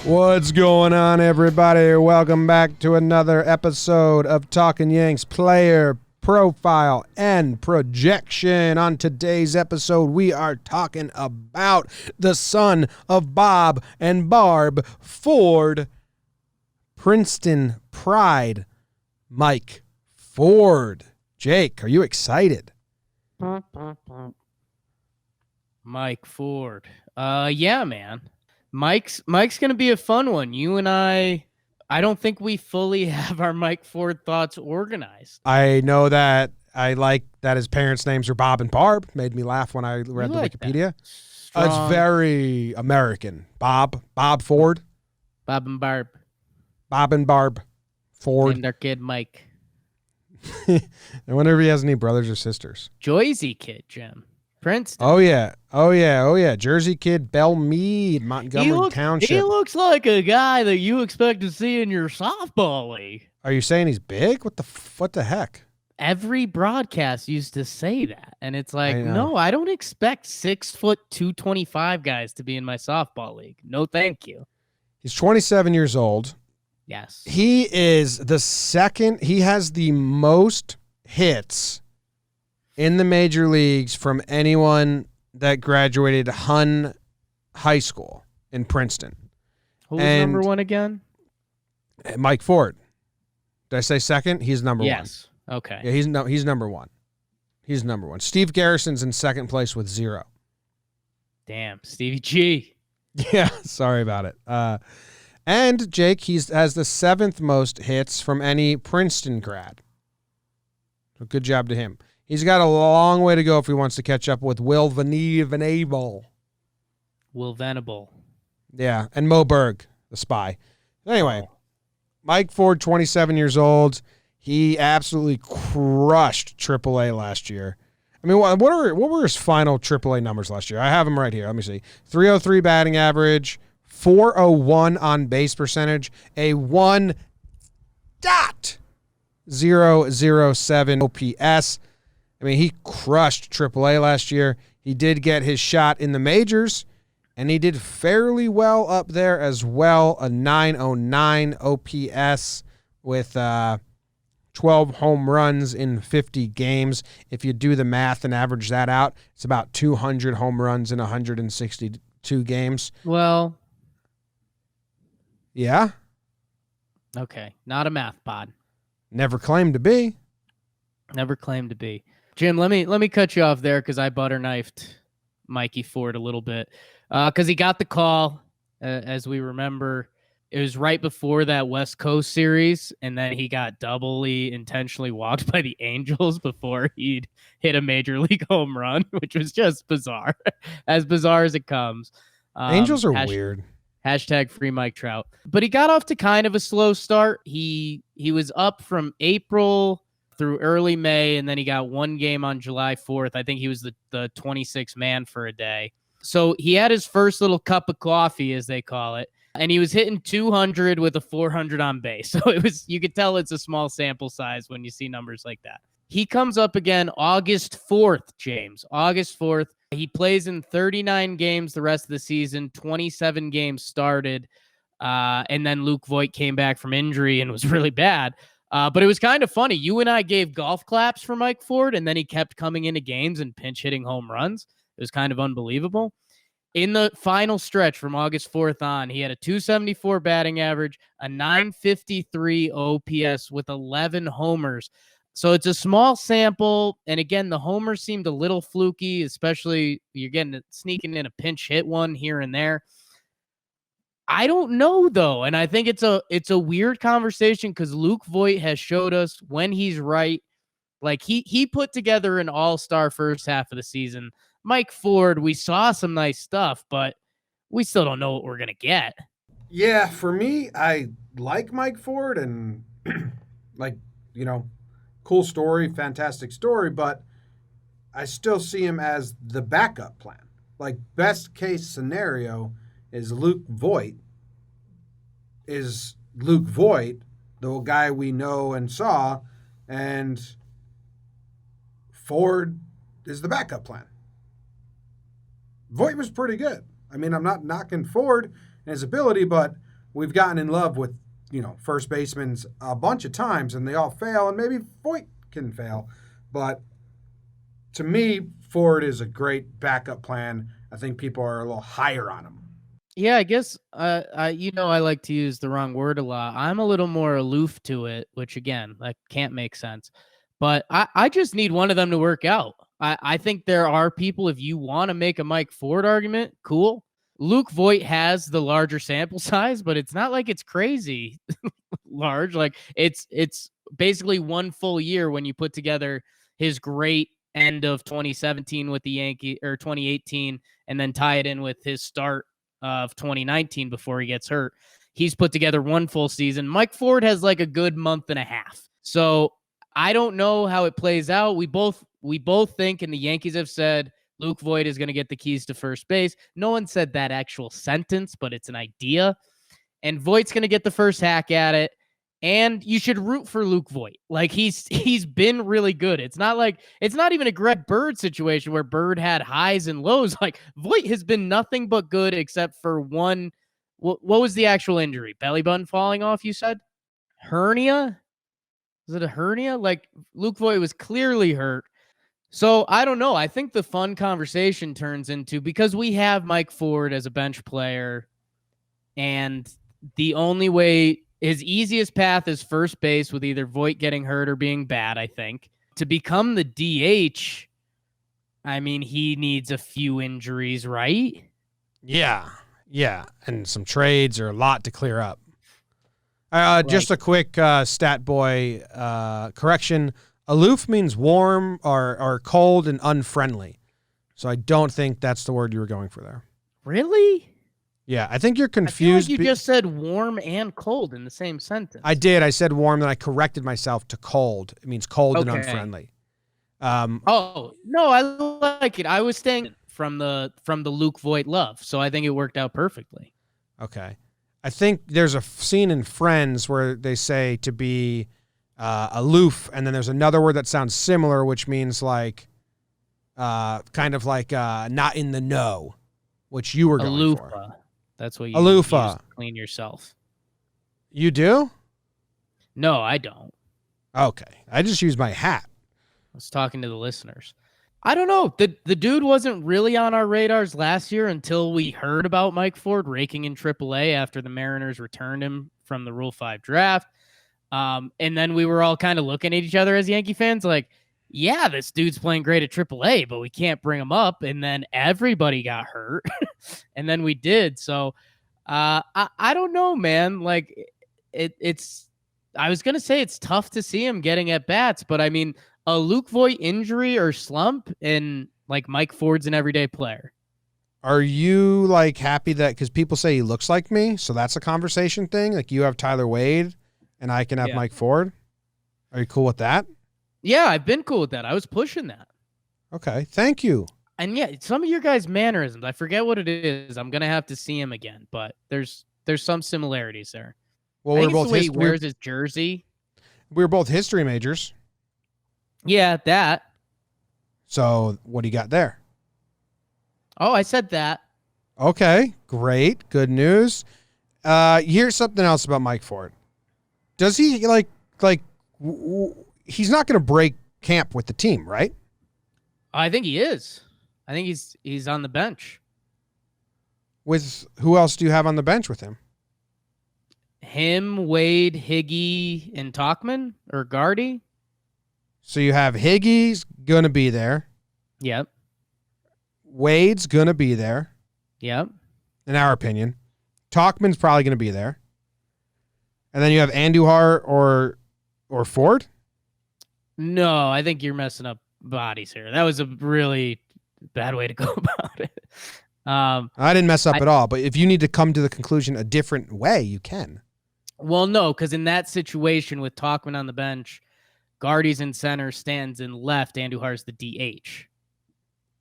What's going on, everybody? Welcome back to another episode of Talkin Yanks Player Profile and Projection. On today's episode, we are talking about the son of Bob and Barb Ford, Princeton Pride, Mike Ford. Jake, are you excited? Mike Ford. Yeah, man. Mike's gonna be a fun one. You and I don't think we fully have our Mike Ford thoughts organized. I know that I like that his parents' names are Bob and Barb. Made me laugh when I read the Wikipedia. It's very American. Bob Ford. Bob and Barb. Bob and Barb Ford. And their kid Mike. I wonder if he has any brothers or sisters. Joyzy kid, Jim. Princeton. Oh yeah. Jersey kid, Belle Meade, Montgomery Township. He looks like a guy that you expect to see in your softball league. Are you saying he's big? What the heck? Every broadcast used to say that, and it's like, no, I don't expect 6 foot 225 guys to be in my softball league. No, thank you. He's 27 years old. Yes. He is the second. He has the most hits in the major leagues from anyone that graduated Hun High School in Princeton. Who's number one again? Mike Ford. Did I say second? He's number one. Yes. Okay. Yeah, he's number one. He's number one. Steve Garrison's in second place with 0. Damn, Stevie G. Yeah, sorry about it. And Jake, has the 7th most hits from any Princeton grad. So good job to him. He's got a long way to go if he wants to catch up with Will Venable. Will Venable. Yeah, and Mo Berg, the spy. Anyway, Mike Ford, 27 years old. He absolutely crushed AAA last year. I mean, what were his final AAA numbers last year? I have them right here. Let me see. 303 batting average, 401 on base percentage, a 1.007 OPS. I mean, he crushed AAA last year. He did get his shot in the majors, and he did fairly well up there as well, a 909 OPS with 12 home runs in 50 games. If you do the math and average that out, it's about 200 home runs in 162 games. Well, yeah. Okay, not a math pod. Never claimed to be. Never claimed to be. Jim, let me cut you off there because I butter knifed Mikey Ford a little bit because he got the call. As we remember, it was right before that West Coast series, and then he got doubly intentionally walked by the Angels before he'd hit a major league home run, which was just bizarre, as bizarre as it comes. Angels are weird. Hashtag free Mike Trout. But he got off to kind of a slow start. He was up from April through early May, and then he got one game on July 4th. I think he was the 26th man for a day. So he had his first little cup of coffee, as they call it, and he was hitting 200 with a 400 on base. So you could tell it's a small sample size when you see numbers like that. He comes up again August 4th, James. August 4th. He plays in 39 games the rest of the season, 27 games started, and then Luke Voit came back from injury and was really bad. But it was kind of funny. You and I gave golf claps for Mike Ford, and then he kept coming into games and pinch hitting home runs. It was kind of unbelievable. In the final stretch from August 4th on, he had a 274 batting average, a 953 OPS with 11 homers. So it's a small sample. And again, the homers seemed a little fluky, especially you're sneaking in a pinch hit one here and there. I don't know, though, and I think it's a weird conversation because Luke Voit has showed us when he's right. Like, he put together an all-star first half of the season. Mike Ford, we saw some nice stuff, but we still don't know what we're going to get. Yeah, for me, I like Mike Ford and, cool story, fantastic story, but I still see him as the backup plan. Like, best case scenario is Luke Voit, the guy we know and saw, and Ford is the backup plan. Voit was pretty good. I mean, I'm not knocking Ford and his ability, but we've gotten in love with, first basemen a bunch of times and they all fail, and maybe Voit can fail. But to me, Ford is a great backup plan. I think people are a little higher on him. Yeah, I guess I like to use the wrong word a lot. I'm a little more aloof to it, which again, that can't make sense. But I just need one of them to work out. I think there are people, if you want to make a Mike Ford argument, cool. Luke Voit has the larger sample size, but it's not like it's crazy large. Like it's basically one full year when you put together his great end of 2017 with the Yankees, or 2018, and then tie it in with his start of 2019 before he gets hurt. He's put together one full season. Mike Ford has like a good month and a half. So I don't know how it plays out. We both think, and the Yankees have said, Luke Voit is going to get the keys to first base. No one said that actual sentence, but it's an idea. And Voigt's going to get the first hack at it. And you should root for Luke Voit. Like he's been really good. It's not even a Greg Bird situation where Bird had highs and lows. Like Voit has been nothing but good except for one. What was the actual injury? Belly button falling off, you said? Hernia? Was it a hernia? Like Luke Voit was clearly hurt. So I don't know. I think the fun conversation turns into, because we have Mike Ford as a bench player, and the only way, his easiest path is first base with either Voit getting hurt or being bad, I think. To become the DH, I mean, he needs a few injuries, right? Yeah. And some trades are a lot to clear up. Just a quick stat boy correction. Aloof means warm or cold and unfriendly. So I don't think that's the word you were going for there. Really? Yeah, I think you're confused. I feel like you just said warm and cold in the same sentence. I did. I said warm, then I corrected myself to cold. It means cold and unfriendly. Oh, no, I like it. I was staying from the Luke Voit love, so I think it worked out perfectly. Okay. I think there's a scene in Friends where they say to be aloof, and then there's another word that sounds similar, which means like kind of like not in the know, which you were going Aloofa. for. That's what you Aloofa. use to clean yourself. You do? No, I don't. Okay. I just use my hat. I was talking to the listeners. I don't know. The dude wasn't really on our radars last year until we heard about Mike Ford raking in AAA after the Mariners returned him from the Rule 5 draft. And then we were all kind of looking at each other as Yankee fans like, yeah, this dude's playing great at AAA, but we can't bring him up. And then everybody got hurt. And then we did. So I don't know, man. Like it's I was going to say it's tough to see him getting at bats, but I mean, a Luke Voit injury or slump, and like Mike Ford's an everyday player. Are you like happy that, because people say he looks like me, so that's a conversation thing? Like you have Tyler Wade and I can have Mike Ford. Are you cool with that? Yeah, I've been cool with that. I was pushing that. Okay, thank you. And yeah, some of your guys' mannerisms, I forget what it is. I'm gonna have to see him again, but there's some similarities there. Well, we're both he wears his jersey. We're both history majors. Yeah, that. So what do you got there? Oh, I said that. Okay, great. Good news. Here's something else about Mike Ford. Does he he's not going to break camp with the team, right? I think he is. I think he's on the bench. With who else do you have on the bench with him? Him, Wade, Higgy, and Talkman or Gardy. So you have Higgy's going to be there. Yep. Wade's going to be there. Yep. In our opinion. Talkman's probably going to be there. And then you have Andujar or Ford? No, I think you're messing up bodies here. That was a really bad way to go about it. I didn't mess up at all, but if you need to come to the conclusion a different way, you can. Well, no, because in that situation with Talkman on the bench, Gardy's in center, stands in left, Andujar's the DH.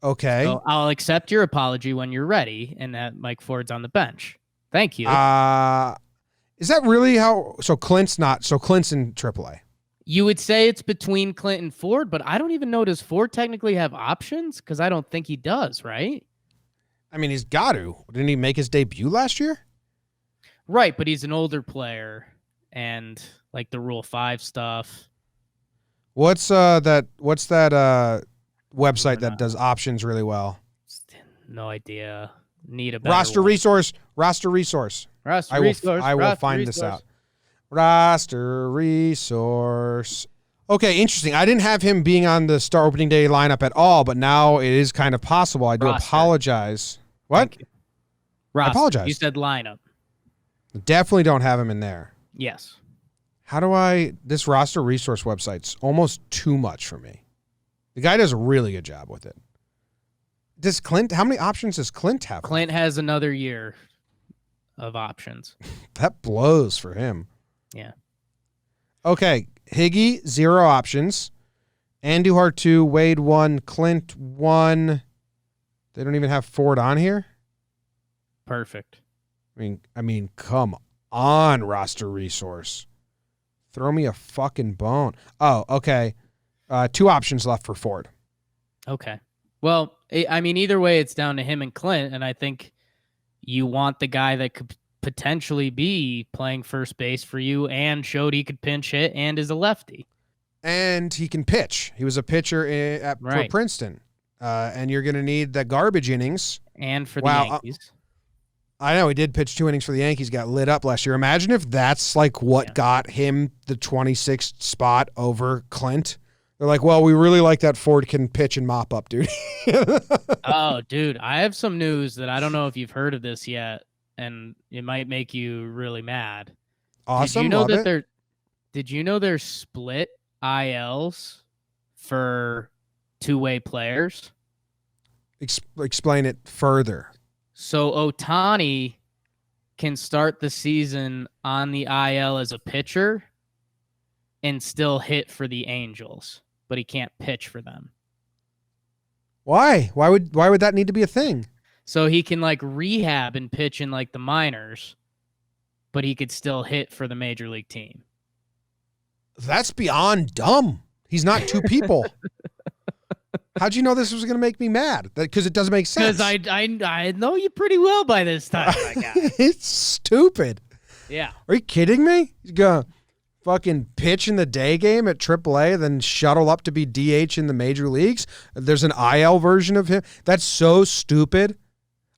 Okay. So I'll accept your apology when you're ready, and that Mike Ford's on the bench. Thank you. Is that really how? So Clint's in AAA. You would say it's between Clint and Ford, but I don't even know, does Ford technically have options? Because I don't think he does, right? I mean, he's got to. Didn't he make his debut last year? Right, but he's an older player, and like the Rule 5 stuff. What's that website that does options really well? No idea. Need a better Roster one. resource. I will find this out. Roster resource. Okay, interesting. I didn't have him being on the Star opening day lineup at all, but now it is kind of possible. I do apologize. What? Roster. I apologize. You said lineup. Definitely don't have him in there. Yes. How do I... This roster resource website's almost too much for me. The guy does a really good job with it. Does Clint... How many options does Clint have? Clint has another year of options. That blows for him. Yeah. Okay. Higgy, 0 options. Andujar 2, Wade 1, Clint 1. They don't even have Ford on here? Perfect. I mean, come on, roster resource. Throw me a fucking bone. Oh, okay. 2 options left for Ford. Okay. Well, I mean, either way, it's down to him and Clint, and I think you want the guy that could potentially be playing first base for you and showed he could pinch hit and is a lefty. And he can pitch. He was a pitcher for Princeton. And you're going to need the garbage innings. And for the Yankees. I know he did pitch 2 innings for the Yankees, got lit up last year. Imagine if that's like what got him the 26th spot over Clint. They're like, well, we really like that Ford can pitch and mop up, dude. Oh, dude, I have some news that I don't know if you've heard of this yet, and it might make you really mad. Awesome. Did you know there's split ILs for two-way players? Explain it further. So Ohtani can start the season on the IL as a pitcher and still hit for the Angels, but he can't pitch for them. Why? Why would that need to be a thing? So he can like rehab and pitch in like the minors, but he could still hit for the major league team. That's beyond dumb. He's not 2 people. How'd you know this was going to make me mad? Because it doesn't make sense. Because I know you pretty well by this time, my guy. It's stupid. Yeah. Are you kidding me? He's going to fucking pitch in the day game at AAA, then shuttle up to be DH in the major leagues? There's an IL version of him? That's so stupid.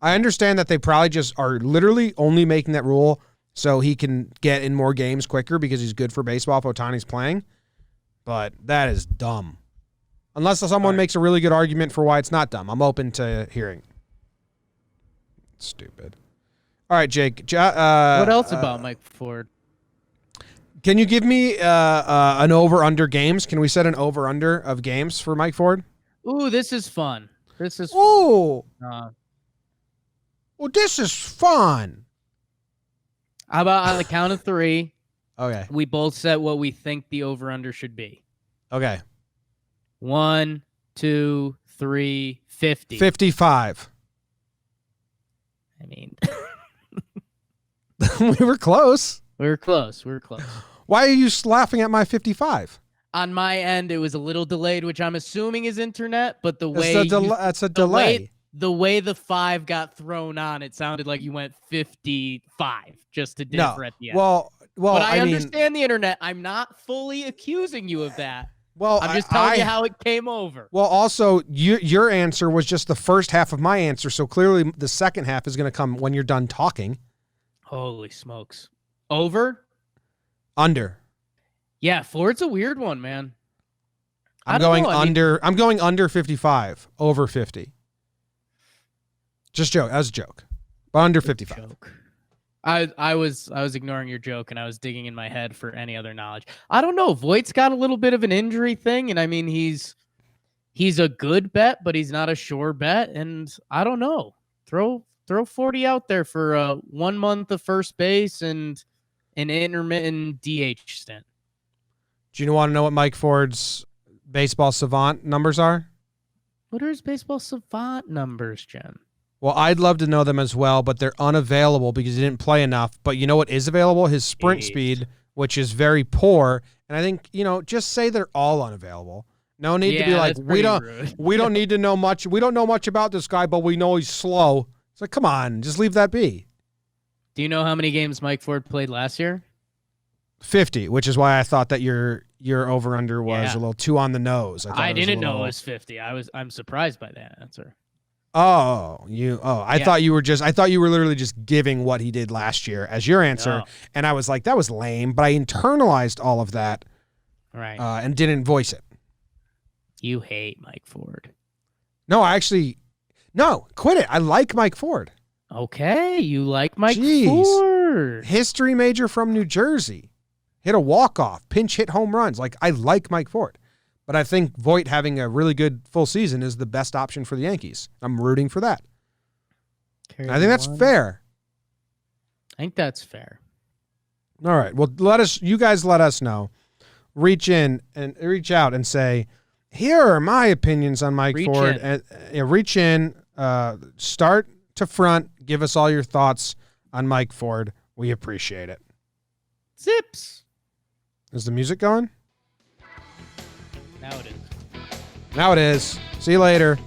I understand that they probably just are literally only making that rule so he can get in more games quicker because he's good for baseball if Ohtani's playing. But that is dumb. Unless someone makes a really good argument for why it's not dumb. I'm open to hearing. Stupid. All right, Jake. What else about Mike Ford? Can you give me an over-under games? Can we set an over-under of games for Mike Ford? Ooh, this is fun. Ooh. Well, this is fun. How about on the count of 3? Okay. We both set what we think the over-under should be. Okay. 1, 2, 3, 50. 55. I mean, we were close. We were close. Why are you laughing at my 55? On my end, it was a little delayed, which I'm assuming is internet, but that's a delay. The way the 5 got thrown on, it sounded like you went 55 just to differ at the end. Well, but I understand the internet. I'm not fully accusing you of that. Well, I'm just telling you how it came over. Well, also, your answer was just the first half of my answer, so clearly the second half is going to come when you're done talking. Holy smokes. Over? Under. Yeah, Ford's a weird one, man. I'm going under 55, over 50. Just joke. That was a joke. But under 55. Joke. I was ignoring your joke and I was digging in my head for any other knowledge. I don't know. Voigt's got a little bit of an injury thing, and I mean he's a good bet, but he's not a sure bet. And I don't know. Throw 40 out there for 1 month of first base and an intermittent DH stint. Do you want to know what Mike Ford's baseball savant numbers are? What are his baseball savant numbers, Jen? Well, I'd love to know them as well, but they're unavailable because he didn't play enough. But you know what is available? His sprint speed, which is very poor. And I think, just say they're all unavailable. No need to be like, we don't need to know much. We don't know much about this guy, but we know he's slow. It's like, come on, just leave that be. Do you know how many games Mike Ford played last year? 50, which is why I thought that your over-under was Yeah. a little too on the nose. I didn't know it little... was 50. I'm surprised by that answer. I thought you were literally just giving what he did last year as your answer. No. And I was like, that was lame, but I internalized all of that. Right. And didn't voice it. You hate Mike Ford. No, quit it. I like Mike Ford. Okay, you like Mike Jeez. Ford. History major from New Jersey. Hit a walk-off, pinch hit home runs. Like, I like Mike Ford. But I think Voit having a really good full season is the best option for the Yankees. I'm rooting for that. I think that's fair. I think that's fair. All right. Well, you guys let us know. Reach out and say, here are my opinions on Mike Ford. Reach in, start to front. Give us all your thoughts on Mike Ford. We appreciate it. Zips. Is the music going? Now it is. Now it is. See you later.